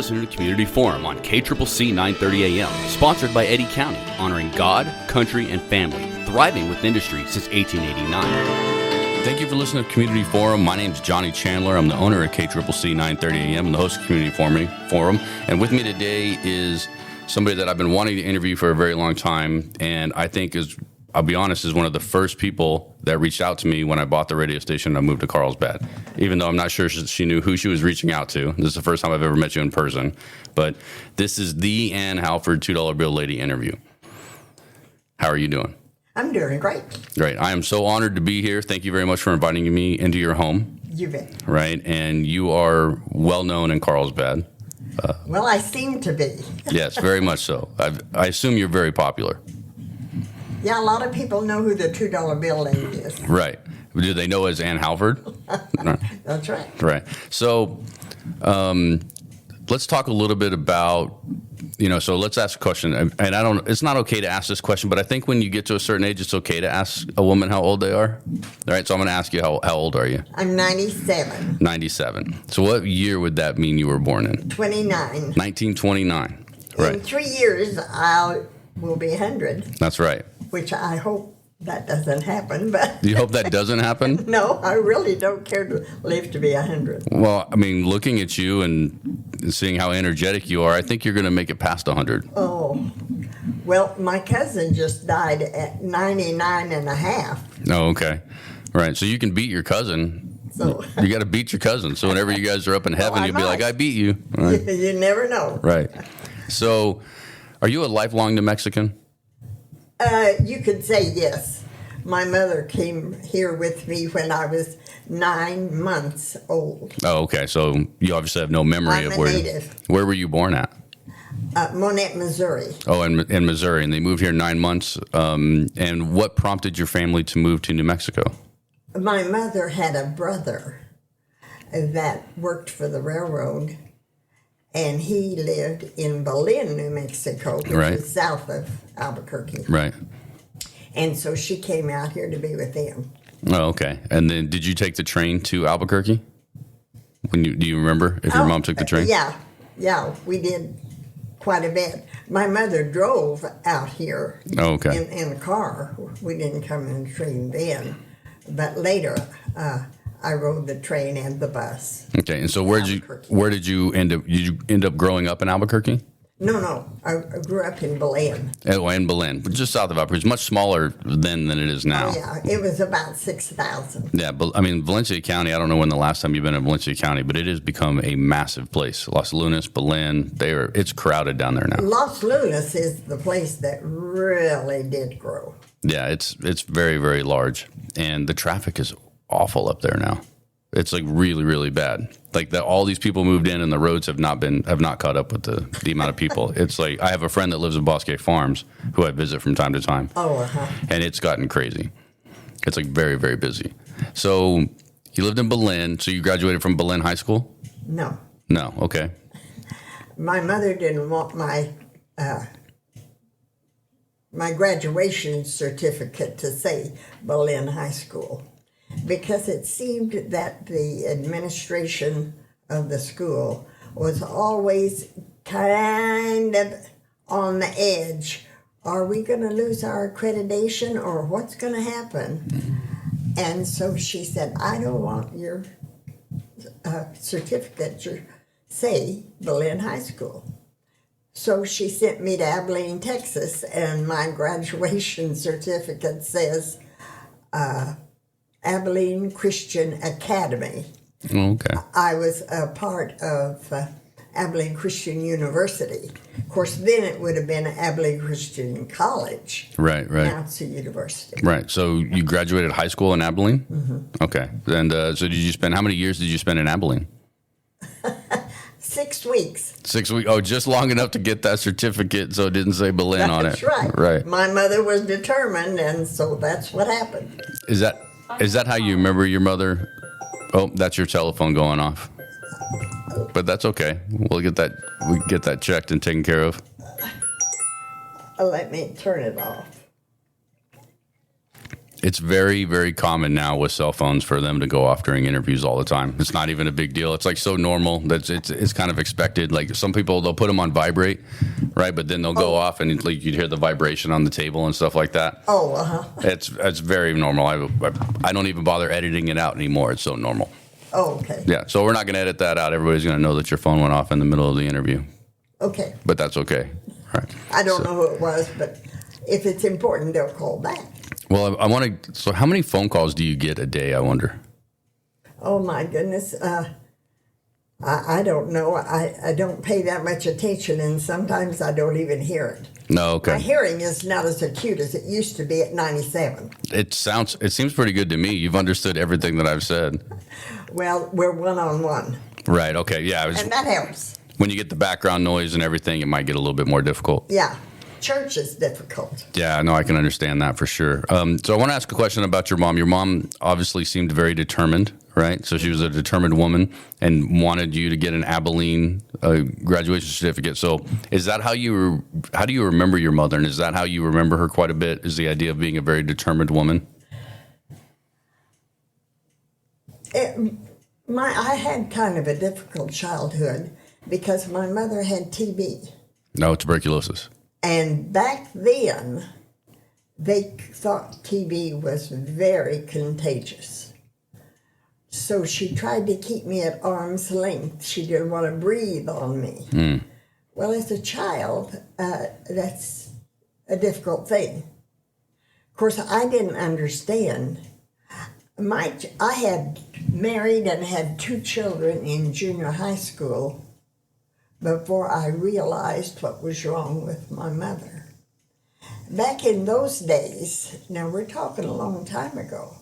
listening to Community Forum on KCCC 930 AM, sponsored by Eddy County, honoring God, country, and family, thriving with industry since 1889. Thank you for listening to Community Forum. My name is Jonathan Chandler. I'm the owner of KCCC 930 AM and the host of Community Forum. And with me today is somebody that I've been wanting to interview for a very long time, and I think I'll be honest, is one of the first people that reached out to me when I bought the radio station and I moved to Carlsbad, even though I'm not sure she knew who she was reaching out to. This is the first time I've ever met you in person. But this is the Ann Halford $2 bill lady interview. How are you doing? I'm doing great. Great. I am so honored to be here. Thank you very much for inviting me into your home. You bet. Right. And you are well known in Carlsbad. Well, I seem to be. Yes, very much so. I assume you're very popular. Yeah, a lot of people know who the $2 bill lady is. Right. Do they know as Ann Halford? That's right. Right. So let's talk a little bit about, so let's ask a question. And it's not okay to ask this question, but I think when you get to a certain age, it's okay to ask a woman how old they are. All right. So I'm going to ask you, how old are you? I'm 97. 97. So what year would that mean you were born in? 29. 1929. Right. In 3 years, I will be 100. That's right. Which I hope that doesn't happen, but... You hope that doesn't happen? No, I really don't care to live to be 100. Well, I mean, looking at you and seeing how energetic you are, I think you're going to make it past 100. Oh, well, my cousin just died at 99 and a half. Oh, okay. Right, so you can beat your cousin. So you got to beat your cousin. So whenever you guys are up in heaven, you'll be like, I beat you. Right. You never know. Right. So are you a lifelong New Mexican? You could say yes. My mother came here with me when I was 9 months old. Oh, okay. So you obviously have no memory of where were you born at? Monette, Missouri. Oh, in Missouri. And they moved here 9 months. And what prompted your family to move to New Mexico? My mother had a brother that worked for the railroad, and he lived in Belen, New Mexico, which is south of Albuquerque. Right. And so she came out here to be with them. Oh, okay. And then did you take the train to Albuquerque? Do you remember if your mom took the train? Yeah, we did quite a bit. My mother drove out here in a car. We didn't come in a train then. But later, I rode the train and the bus. Okay, and so where did you end up? Did you end up growing up in Albuquerque? No. I grew up in Belen. Oh, in Belen, just south of Albuquerque. It's much smaller then than it is now. Oh, yeah, it was about 6,000. Yeah, but I mean, Valencia County, I don't know when the last time you've been in Valencia County, but it has become a massive place. Los Lunas, Belen, it's crowded down there now. Los Lunas is the place that really did grow. Yeah, it's very, very large, and the traffic is awful up there now. It's like really, really bad. Like all these people moved in and the roads have not caught up with the amount of people. It's like I have a friend that lives in Bosque Farms who I visit from time to time. Oh, uh-huh. And it's gotten crazy. It's like very, very busy. So you lived in Belen. So you graduated from Belen High School? No. No. Okay. My mother didn't want my graduation certificate to say Belen High School, because it seemed that the administration of the school was always kind of on the edge. Are we going to lose our accreditation, or what's going to happen? And so she said, I don't want your certificate to say Belen High School. So she sent me to Abilene, Texas, and my graduation certificate says Abilene Christian Academy. Okay. I was a part of Abilene Christian University. Of course, then it would have been Abilene Christian College. Right. Now it's a university. Right. So you graduated high school in Abilene? Mm-hmm. Okay. And so how many years did you spend in Abilene? 6 weeks. 6 weeks. Oh, just long enough to get that certificate so it didn't say Belen on it. That's right. Right. My mother was determined, and so that's what happened. Is that how you remember your mother? Oh, that's your telephone going off. But that's okay. We get that checked and taken care of. Let me turn it off. It's very, very common now with cell phones for them to go off during interviews all the time. It's not even a big deal. It's like so normal that it's kind of expected. Like some people, they'll put them on vibrate, right? But then they'll go off and like you'd hear the vibration on the table and stuff like that. Oh, uh-huh. It's very normal. I don't even bother editing it out anymore. It's so normal. Oh, okay. Yeah, so we're not going to edit that out. Everybody's going to know that your phone went off in the middle of the interview. Okay. But that's okay. All right. I don't know who it was, but if it's important, they'll call back. Well, I want to. So, how many phone calls do you get a day? I wonder. Oh my goodness, I don't know. I don't pay that much attention, and sometimes I don't even hear it. No, okay. My hearing is not as acute as it used to be at 97. It seems pretty good to me. You've understood everything that I've said. Well, we're one-on-one. Right. Okay. Yeah. And that helps. When you get the background noise and everything, it might get a little bit more difficult. Yeah. Church is difficult. Yeah, no, I can understand that for sure. So I want to ask a question about your mom. Your mom obviously seemed very determined, right? So she was a determined woman and wanted you to get an Abilene graduation certificate. So is that how do you remember your mother? And is that how you remember her quite a bit? Is the idea of being a very determined woman? I had kind of a difficult childhood because my mother had TB. No, tuberculosis. And back then, they thought TB was very contagious. So she tried to keep me at arm's length. She didn't want to breathe on me. Mm. Well, as a child, that's a difficult thing. Of course, I didn't understand. I had married and had 2 children in junior high school before I realized what was wrong with my mother. Back in those days, now we're talking a long time ago,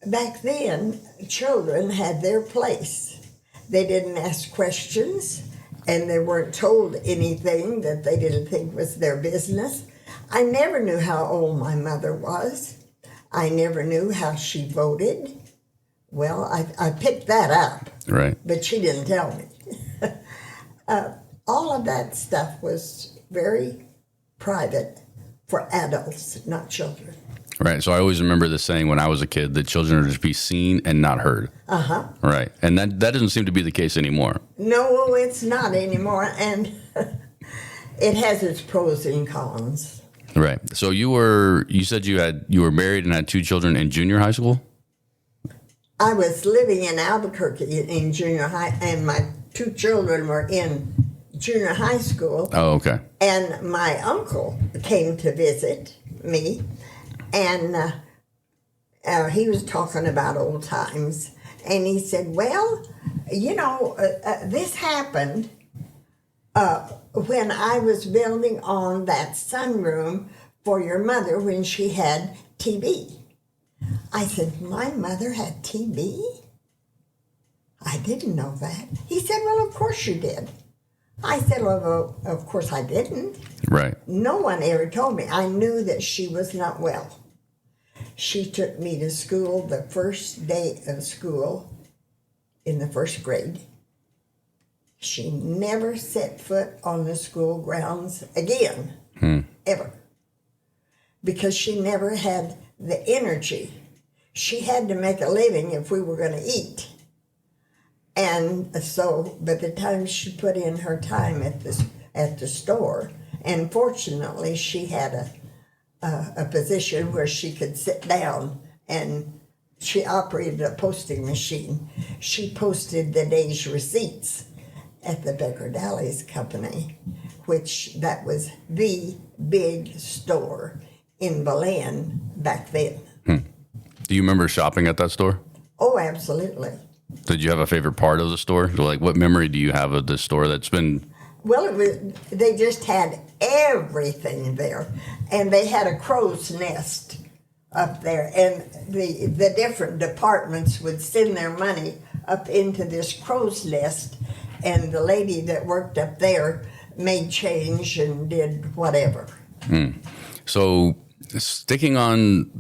back then, children had their place. They didn't ask questions, and they weren't told anything that they didn't think was their business. I never knew how old my mother was. I never knew how she voted. Well, I picked that up, right? But she didn't tell me. All of that stuff was very private for adults, not children. Right. So I always remember the saying when I was a kid that children are to be seen and not heard. Uh-huh. Right. And that doesn't seem to be the case anymore. No, it's not anymore. And it has its pros and cons. Right. So you said you were married and had 2 children in junior high school? I was living in Albuquerque in junior high, and my 2 children were in junior high school. Oh, okay. And my uncle came to visit me, and he was talking about old times. And he said, well, this happened when I was building on that sunroom for your mother when she had TB. I said, my mother had TB? I didn't know that. He said, well, of course you did. I said, well, of course I didn't. Right. No one ever told me. I knew that she was not well. She took me to school the first day of school in the 1st grade. She never set foot on the school grounds again, ever. Because she never had the energy. She had to make a living if we were going to eat. And so by the time she put in her time at the store, and fortunately she had a position where she could sit down, and she operated a posting machine. She posted the day's receipts at the Becker Dallas Company, which that was the big store in Belen back then. Do you remember shopping at that store? Oh, absolutely. Did you have a favorite part of the store? Like, what memory do you have of the store that's been... Well, they just had everything there. And they had a crow's nest up there. And the different departments would send their money up into this crow's nest. And the lady that worked up there made change and did whatever. So, sticking on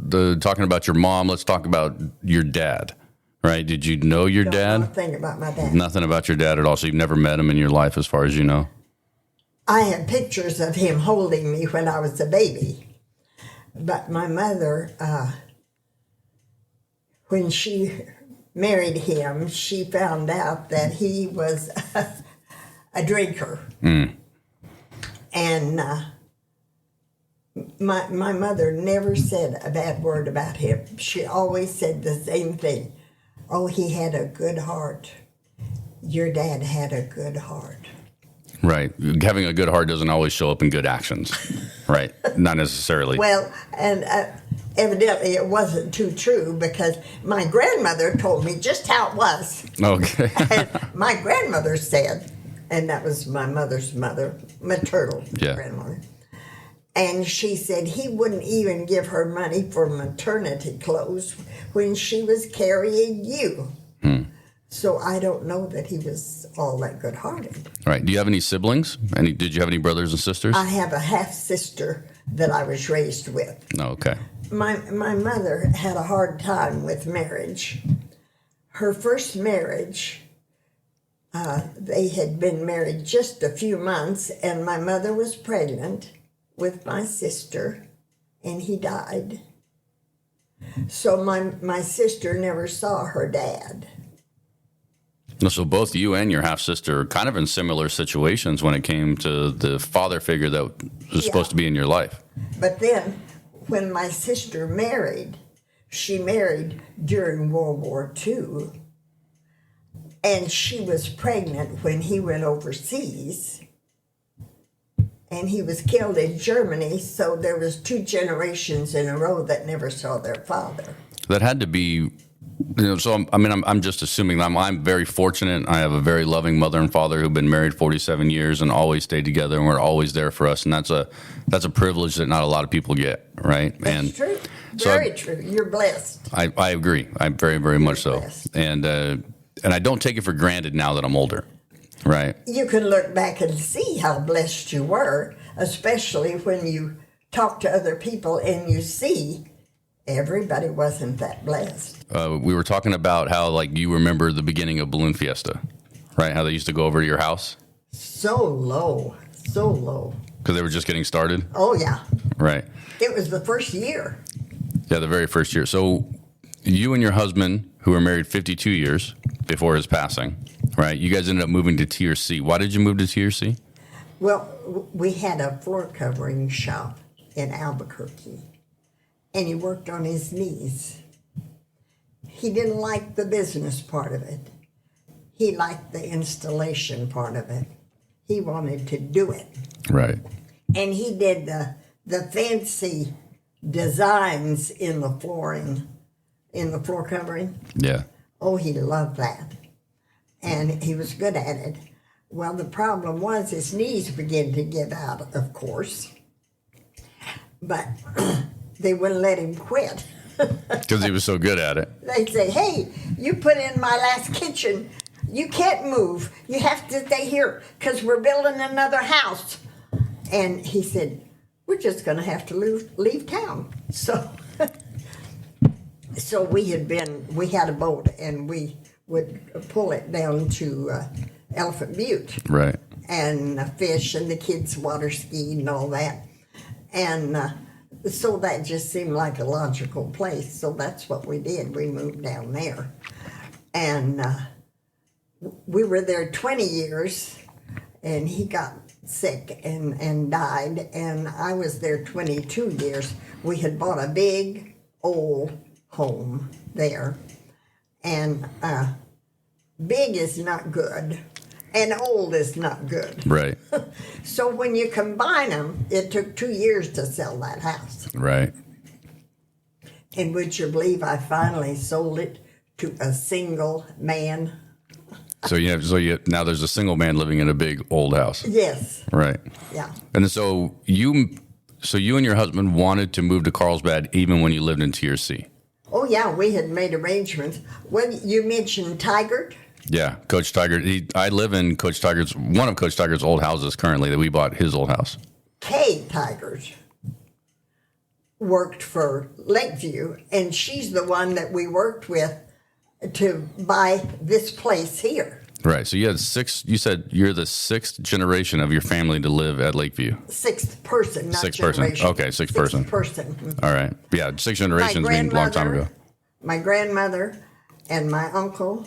talking about your mom, let's talk about your dad. Right? Did you know your dad? Nothing about my dad. Nothing about your dad at all. So you've never met him in your life, as far as you know. I have pictures of him holding me when I was a baby, But my mother, when she married him, she found out that he was a drinker. And my mother never said a bad word about him. She always said the same thing. Oh, he had a good heart. Your dad had a good heart. Right. Having a good heart doesn't always show up in good actions. Right. Not necessarily. Well, and evidently it wasn't too true, because my grandmother told me just how it was. Okay. And my grandmother said, and that was my mother's mother, maternal grandmother, and she said he wouldn't even give her money for maternity clothes when she was carrying you. So I don't know that he was all that good-hearted. Right. Do you have any siblings? Did you have any brothers and sisters? I have a half-sister that I was raised with. Oh, okay. My mother had a hard time with marriage. Her first marriage, they had been married just a few months, and my mother was pregnant with my sister, and he died. So my sister never saw her dad. So both you and your half-sister are kind of in similar situations when it came to the father figure that was supposed to be in your life. But then, when my sister married, she married during World War II, and she was pregnant when he went overseas, and he was killed in Germany, so there was 2 generations in a row that never saw their father. That had to be... so I'm just assuming that I'm very fortunate. I have a very loving mother and father who've been married 47 years and always stayed together, and were always there for us. And that's a privilege that not a lot of people get, right? That's true. Very true. You're blessed. I agree. I'm very, very much so. And I don't take it for granted now that I'm older, right? You can look back and see how blessed you were, especially when you talk to other people and you see everybody wasn't that blessed. We were talking about how, like, you remember the beginning of Balloon Fiesta, right? How they used to go over to your house? So low. Because they were just getting started? Oh, yeah. Right. It was the first year. Yeah, the very first year. So you and your husband, who were married 52 years before his passing, right? You guys ended up moving to Tier C. Why did you move to Tier C? Well, we had a floor covering shop in Albuquerque, and he worked on his knees. He didn't like the business part of it. He liked the installation part of it. He wanted to do it. Right. And he did the fancy designs in the flooring, in the floor covering. Yeah. Oh, he loved that. And he was good at it. Well, the problem was his knees began to give out, of course. But they wouldn't let him quit. Because he was so good at it. They'd say, hey, you put in my last kitchen. You can't move. You have to stay here because we're building another house. And he said, we're just going to have to leave town. So we had a boat, and we would pull it down to Elephant Butte. Right. And fish, and the kids water skied and all that. And so that just seemed like a logical place. So that's what we did. We moved down there. And we were there 20 years, and he got sick and died. And I was there 22 years. We had bought a big, old home there. And big is not good, and old is not good. Right. So when you combine them, it took 2 years to sell that house. Right. And would you believe I finally sold it to a single man? So now there's a single man living in a big old house. Yes. Right. Yeah. And so you and your husband wanted to move to Carlsbad even when you lived in Tier C. Oh yeah, we had made arrangements. When you mentioned Tigert. Yeah, Coach Tigert. I live in one of Coach Tigert's old houses currently that we bought his old house. Kay Tigert worked for Lakeview, and she's the one that we worked with to buy this place here. Right. So you said you're the sixth generation of your family to live at Lakeview. Sixth person, not sixth generation. Person. Okay, sixth person. person. All right. Yeah, six generations means a long time ago. My grandmother and my uncle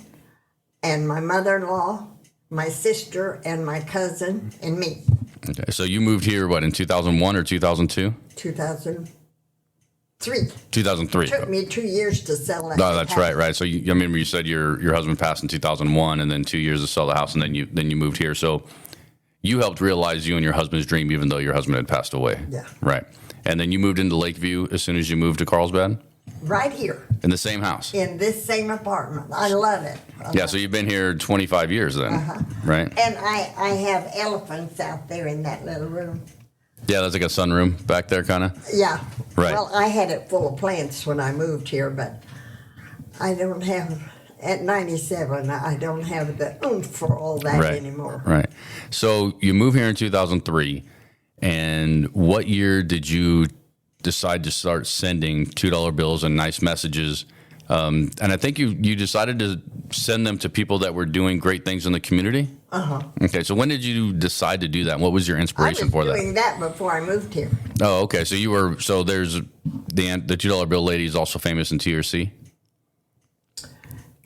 and my mother-in-law, my sister and my cousin and me. Okay. So you moved here, in 2001 or 2002? 2003. 2003. It took me 2 years to sell that. No, that's house. Right. So I remember you said your husband passed in 2001, and then 2 years to sell the house, and then you moved here. So you helped realize you and your husband's dream, even though your husband had passed away. Yeah. Right. And then you moved into Lakeview as soon as you moved to Carlsbad? Right here. In the same house? In this same apartment. I love it. So you've been here 25 years then, right? And I have elephants out there in that little room. Yeah, that's like a sunroom back there, kind of? Yeah. Right. Well, I had it full of plants when I moved here, but I don't have, at 97, I don't have the oomph for all that anymore. Right. So you moved here in 2003, and what year did you decide to start sending $2 bills and nice messages? And I think you decided to send them to people that were doing great things in the community? Uh-huh. Okay, so when did you decide to do that? What was your inspiration for that? I was doing that before I moved here. Oh, okay. So there's the $2 bill lady is also famous in TRC?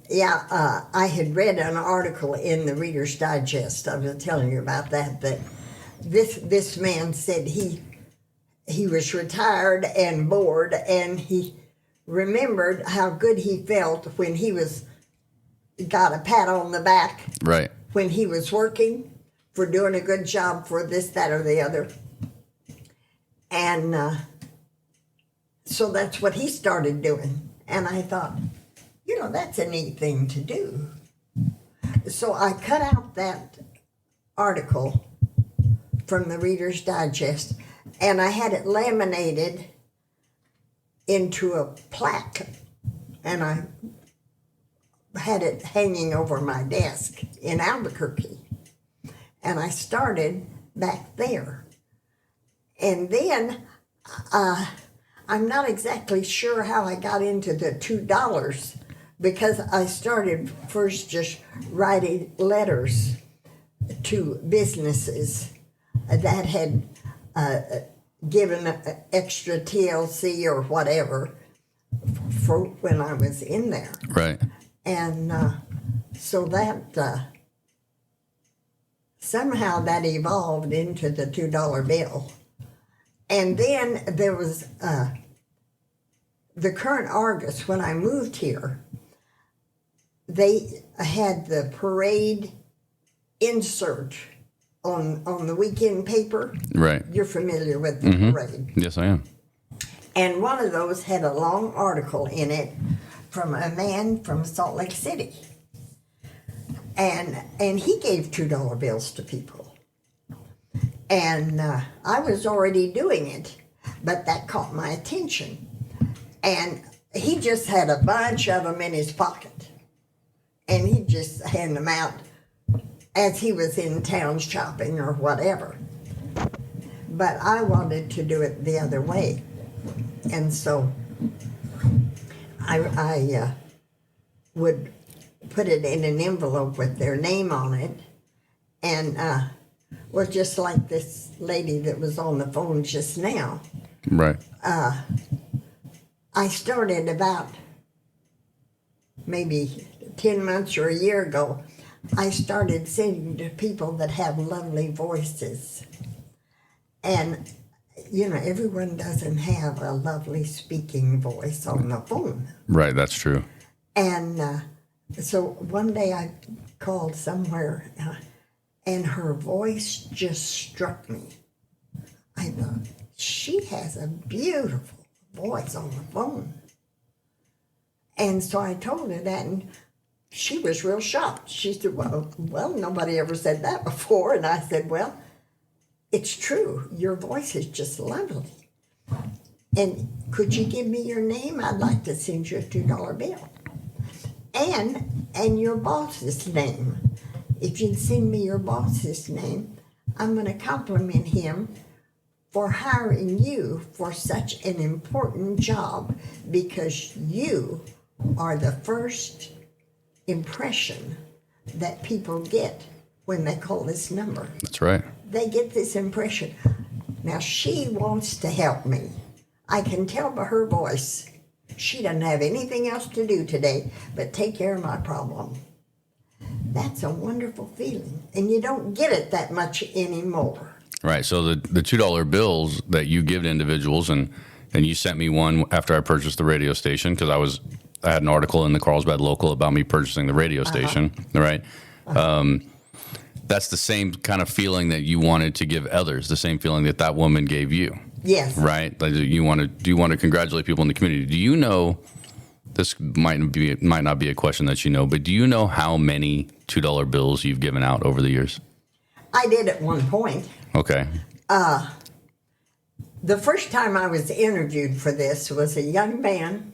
Yeah, I had read an article in the Reader's Digest. I was telling you about that this man said he was retired and bored, and he remembered how good he felt when he got a pat on the back. Right. When he was working for doing a good job for this, that, or the other. And so that's what he started doing. And I thought, that's a neat thing to do. So I cut out that article from the Reader's Digest, and I had it laminated into a plaque, and I had it hanging over my desk in Albuquerque. And I started back there. And then I'm not exactly sure how I got into the $2, because I started first just writing letters to businesses that had given extra TLC or whatever for when I was in there. Right. And so that somehow that evolved into the $2 bill. And then there was the current Argus. When I moved here, they had the parade insert on the weekend paper. Right. You're familiar with the parade. Yes, I am. And one of those had a long article in it from a man from Salt Lake City. And he gave $2 bills to people. And I was already doing it, but that caught my attention. And he just had a bunch of them in his pocket. And he'd just hand them out as he was in town shopping or whatever. But I wanted to do it the other way. And so I would put it in an envelope with their name on it. And, just like this lady that was on the phone just now. Right. I started about maybe 10 months or a year ago. I started singing to people that have lovely voices. And, everyone doesn't have a lovely speaking voice on the phone. Right, that's true. And so one day I called somewhere, and her voice just struck me. I thought, she has a beautiful voice on the phone. And so I told her that, and she was real shocked. She said, well, nobody ever said that before. And I said, well, it's true. Your voice is just lovely. And could you give me your name? I'd like to send you a $2 bill. And your boss's name. If you'd send me your boss's name, I'm going to compliment him for hiring you for such an important job, because you are the first impression that people get when they call this number. That's right. They get this impression. Now, she wants to help me. I can tell by her voice. She doesn't have anything else to do today but take care of my problem. That's a wonderful feeling, and you don't get it that much anymore. Right. So the $2 bills that you give to individuals, and you sent me one after I purchased the radio station, because I had an article in the Carlsbad Local about me purchasing the radio station. Right. That's the same kind of feeling that you wanted to give others, the same feeling that woman gave you. Yes. Right. Like do you want to congratulate people in the community? Do you know? This might not be a question that you know, but do you know how many $2 bills you've given out over the years? I did at one point. Okay. The first time I was interviewed for this was a young man,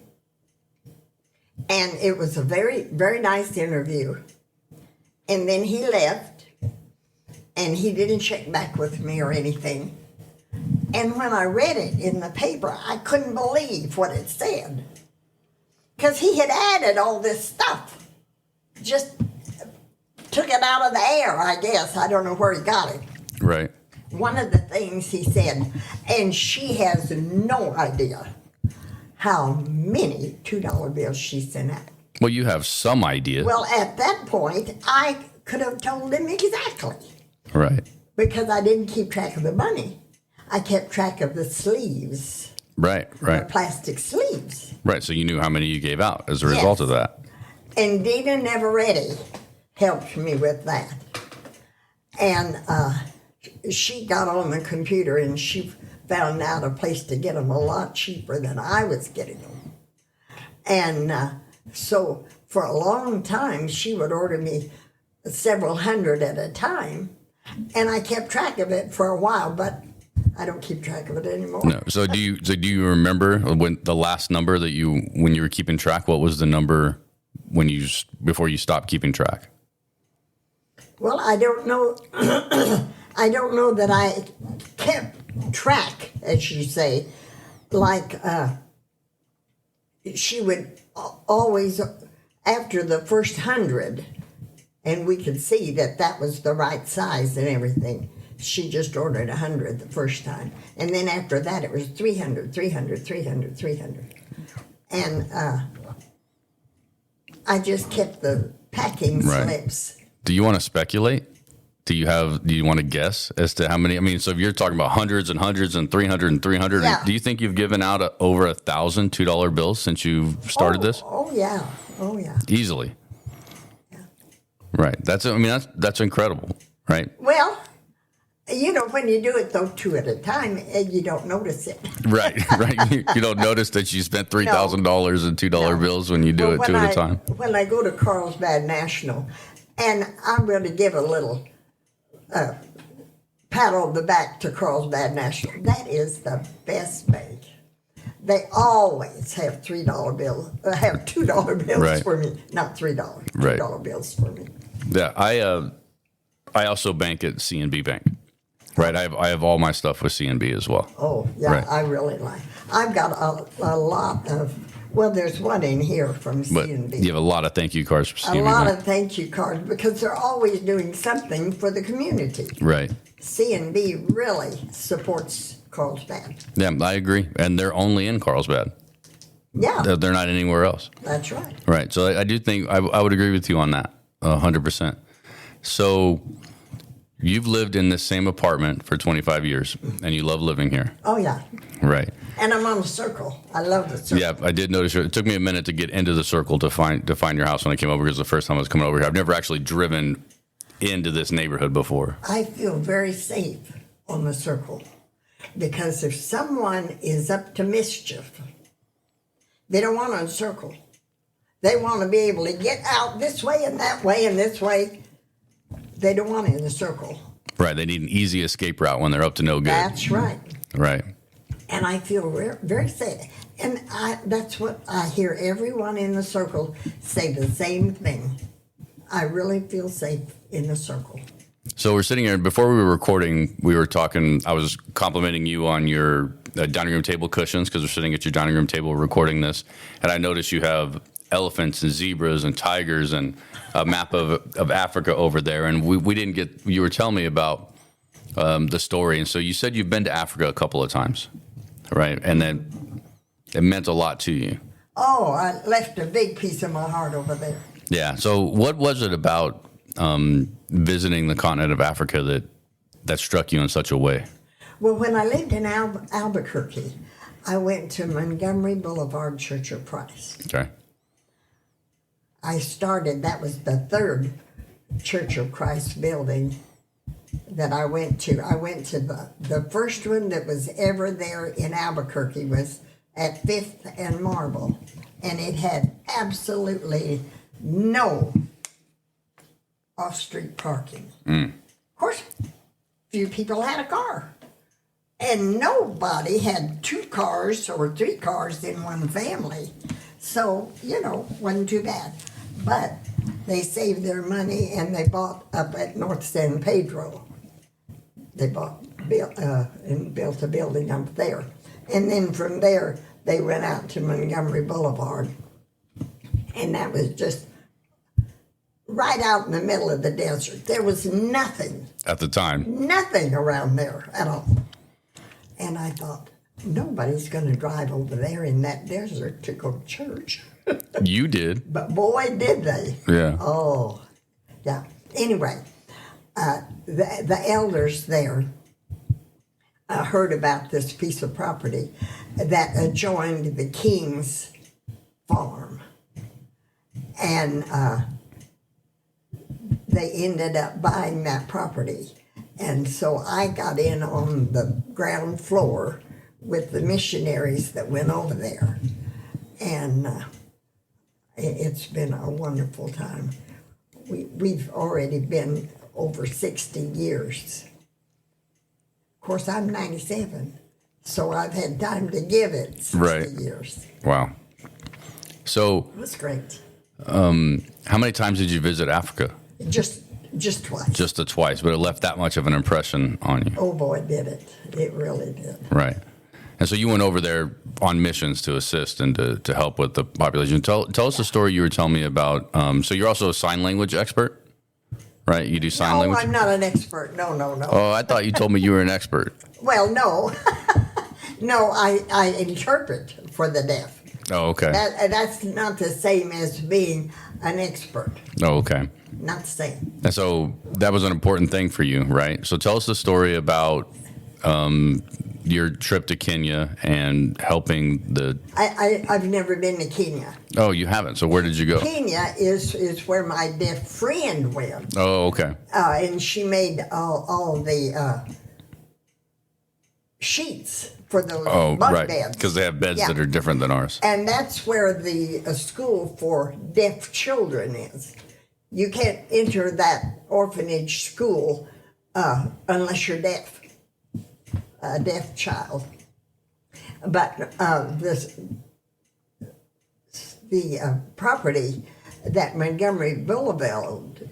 and it was a very, very nice interview. And then he left, and he didn't check back with me or anything. And when I read it in the paper, I couldn't believe what it said. Because he had added all this stuff. Just took it out of the air, I guess. I don't know where he got it. Right. One of the things he said, and she has no idea how many $2 bills she sent out. Well, you have some idea. Well, at that point, I could have told him exactly. Right. Because I didn't keep track of the money. I kept track of the sleeves. Right. The plastic sleeves. Right, so you knew how many you gave out as a result of that. And Dina Neveretti helped me with that. And she got on the computer and she found out a place to get them a lot cheaper than I was getting them. And so for a long time, she would order me several hundred at a time. And I kept track of it for a while, but I don't keep track of it anymore. No. So do you remember when the last number when you were keeping track? What was the number before you stopped keeping track? Well, I don't know. I don't know that I kept track, as you say. Like she would always, after the first 100, and we could see that was the right size and everything. She just ordered 100 the first time. And then after that, it was 300, 300, 300, 300. And I just kept the packing slips. Do you want to speculate? Do you want to guess as to how many? I mean, so if you're talking about hundreds and hundreds and 300 and 300, do you think you've given out over 1,000 $2 bills since you started this? Oh, yeah. Oh, yeah. Easily. Yeah. Right. That's incredible, right? Well, you know, when you do it, though, 2 at a time, you don't notice it. Right. You don't notice that you spent $3,000 in $2 bills when you do it 2 at a time. When I go to Carlsbad National, and I'm going to give a little pat on the back to Carlsbad National. That is the best bank. They always have $3 bills, have $2 bills for me, not $3, $2 bills for me. Yeah, I also bank at C&B Bank. Right, I have all my stuff with C&B as well. Oh, yeah, I really like. I've got a lot of. Well, there's one in here from C&B. You have a lot of thank you cards from C&B. A lot of thank you cards because they're always doing something for the community. Right. C&B really supports Carlsbad. Yeah, I agree, and they're only in Carlsbad. Yeah, they're not anywhere else. That's right. Right. So I do think I would agree with you on that, 100%. So. You've lived in this same apartment for 25 years, and you love living here. Oh, yeah. Right. And I'm on the circle. I love the circle. Yeah, I did notice. It took me a minute to get into the circle to find your house when I came over, because the first time I was coming over here. I've never actually driven into this neighborhood before. I feel very safe on the circle, because if someone is up to mischief, they don't want to circle. They want to be able to get out this way and that way and this way. They don't want it in the circle. Right. They need an easy escape route when they're up to no good. That's right. Right. And I feel very safe. And that's what I hear everyone in the circle say, the same thing. I really feel safe in the circle. So we're sitting here. Before we were recording, we were talking. I was complimenting you on your dining room table cushions, because we're sitting at your dining room table recording this. And I noticed you have elephants and zebras and tigers and a map of Africa over there. And we didn't get, you were telling me about the story. And so you said you've been to Africa a couple of times, right? And then it meant a lot to you. Oh, I left a big piece of my heart over there. Yeah. So what was it about visiting the continent of Africa that struck you in such a way? Well, when I lived in Albuquerque, I went to Montgomery Boulevard Church of Christ. Okay. That was the third Church of Christ building that I went to. I went to the first one that was ever there in Albuquerque was at 5th and Marble, and it had absolutely no off-street parking. Of course, few people had a car, and nobody had 2 cars or 3 cars in one family. So, wasn't too bad. But they saved their money and they bought up at North San Pedro. They built a building up there. And then from there, they went out to Montgomery Boulevard. And that was just right out in the middle of the desert. There was nothing. At the time. Nothing around there at all. And I thought, nobody's going to drive over there in that desert to go to church. You did. But boy, did they. Yeah. Oh, yeah. Anyway, the elders there heard about this piece of property that adjoined the king's farm. And they ended up buying that property. And so I got in on the ground floor with the missionaries that went over there. And it's been a wonderful time. We've already been over 60 years. Of course, I'm 97, so I've had time to give it 60 years. Wow. So it was great. How many times did you visit Africa? Just twice. Just the twice, but it left that much of an impression on you. Oh boy, did it. It really did. Right. And so you went over there on missions to assist and to help with the population. Tell us the story you were telling me about. So you're also a sign language expert, right? You do sign language? No, I'm not an expert. No. Oh, I thought you told me you were an expert. Well, no. No, I interpret for the deaf. Oh, okay. That's not the same as being an expert. Oh, okay. Not the same. And so that was an important thing for you, right? So tell us the story about your trip to Kenya and helping the... I've never been to Kenya. Oh, you haven't? So where did you go? Kenya is where my deaf friend went. Oh, okay. And she made all the sheets for those bunk beds. Because they have beds that are different than ours. And that's where the school for deaf children is. You can't enter that orphanage school unless you're deaf. A deaf child. But the property that Montgomery Boulevard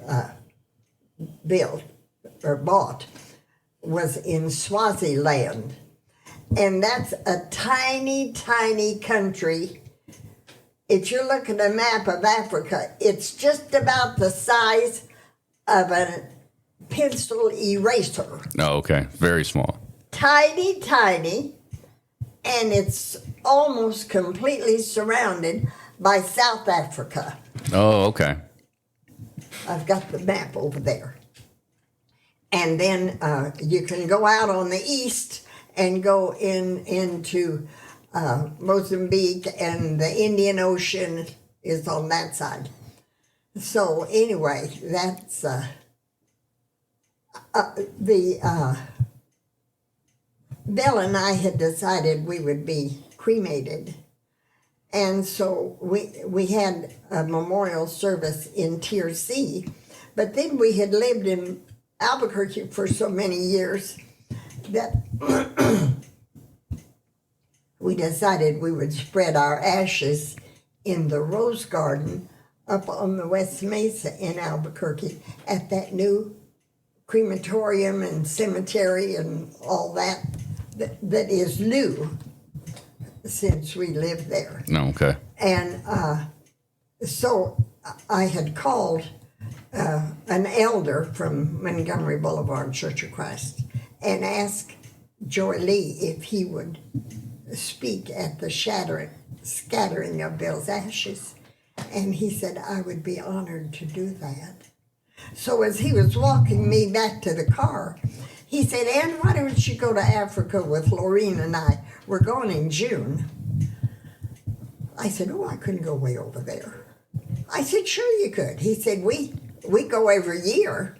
built or bought was in Swaziland. And that's a tiny, tiny country. If you look at a map of Africa, it's just about the size of a pencil eraser. Oh, okay. Very small. Tiny, tiny, and it's almost completely surrounded by South Africa. Oh, okay. I've got the map over there. And then you can go out on the east and go into Mozambique, and the Indian Ocean is on that side. So anyway, that's Bill and I had decided we would be cremated. And so we had a memorial service in Tier C, but then we had lived in Albuquerque for so many years that we decided we would spread our ashes in the Rose Garden up on the West Mesa in Albuquerque at that new crematorium and cemetery and all that is new since we lived there. No, okay. And So I had called an elder from Montgomery Boulevard Church of Christ and asked Joy Lee if he would speak at the scattering of Bill's ashes. And he said, I would be honored to do that. So as he was walking me back to the car, he said, Ann, why don't you go to Africa with Lorene and I? We're going in June. I said, oh, I couldn't go way over there. I said, sure you could. He said, we go every year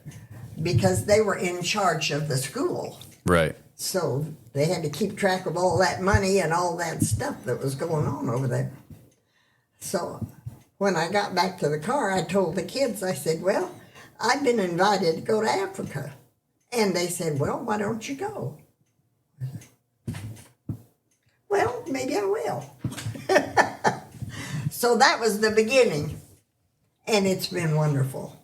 because they were in charge of the school. Right. So they had to keep track of all that money and all that stuff that was going on over there. So when I got back to the car, I told the kids, I said, well, I've been invited to go to Africa. And they said, well, why don't you go? Well, maybe I will. So that was the beginning. And it's been wonderful.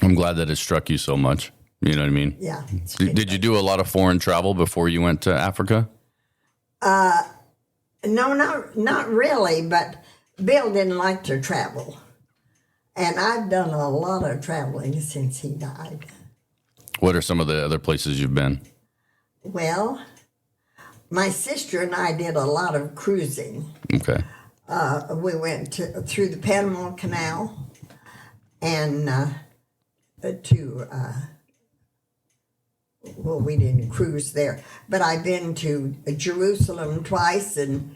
I'm glad that it struck you so much. You know what I mean? Yeah. Did you do a lot of foreign travel before you went to Africa? No, not really, but Bill didn't like to travel. And I've done a lot of traveling since he died. What are some of the other places you've been? Well, my sister and I did a lot of cruising. Okay. We went through the Panama Canal and well, we didn't cruise there, but I've been to Jerusalem twice and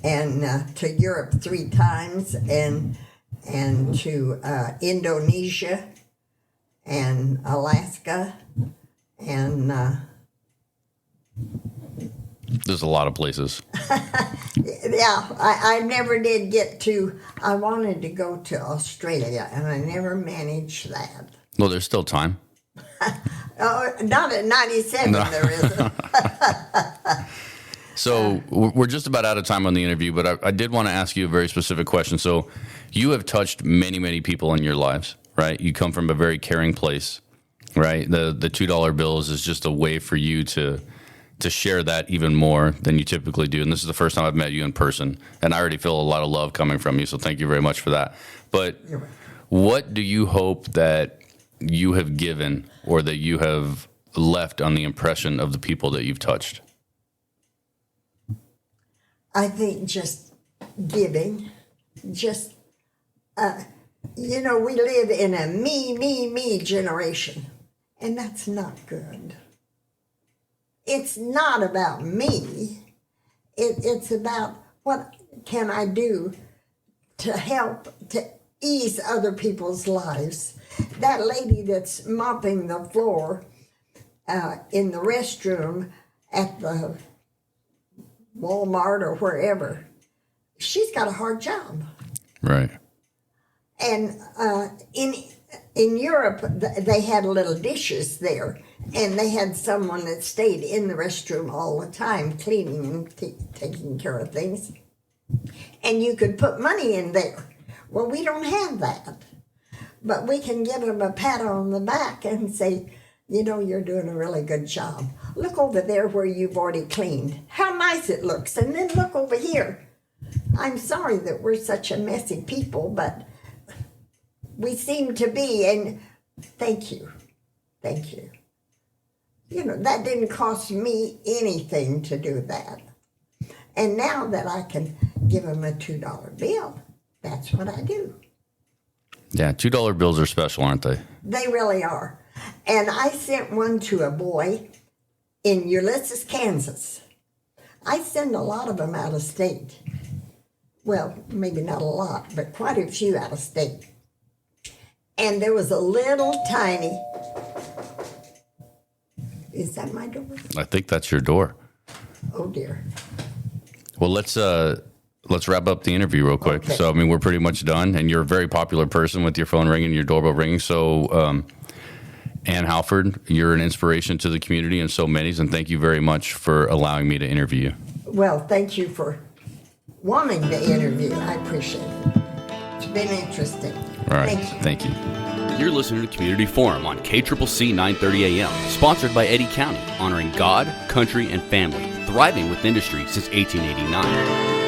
to Europe 3 times and to Indonesia and Alaska and there's a lot of places. Yeah, I never did get to. I wanted to go to Australia, and I never managed that. Well, there's still time. Oh, not at 97, no. There isn't. So we're just about out of time on the interview, but I did want to ask you a very specific question. So you have touched many, many people in your lives, right? You come from a very caring place, right? The $2 bills is just a way for you to share that even more than you typically do. And this is the first time I've met you in person, and I already feel a lot of love coming from you, so thank you very much for that. But what do you hope that you have given or that you have left on the impression of the people that you've touched? I think just giving, just, we live in a me generation, and that's not good. It's not about me. It's about what can I do to help to ease other people's lives. That lady that's mopping the floor in the restroom at the Walmart or wherever, she's got a hard job. Right. And in Europe, they had little dishes there, and they had someone that stayed in the restroom all the time, cleaning and taking care of things. And you could put money in there. Well, we don't have that. But we can give them a pat on the back and say, you're doing a really good job. Look over there where you've already cleaned. How nice it looks. And then look over here. I'm sorry that we're such a messy people, but we seem to be, and thank you. Thank you. That didn't cost me anything to do that. And now that I can give them a $2 bill, that's what I do. Yeah, $2 bills are special, aren't they? They really are. And I sent one to a boy in Ulysses, Kansas. I send a lot of them out of state. Well, maybe not a lot, but quite a few out of state. And there was a little tiny... Is that my door? I think that's your door. Oh, dear. Well, let's wrap up the interview real quick. Okay. So, we're pretty much done, and you're a very popular person with your phone ringing, your doorbell ringing. So, Ann Halford, you're an inspiration to the community and so many, and thank you very much for allowing me to interview you. Well, thank you for wanting to interview. I appreciate it. It's been interesting. All right. Thank you. You're listening to Community Forum on KCCC 930 AM, sponsored by Eddy County, honoring God, country, and family, thriving with industry since 1889.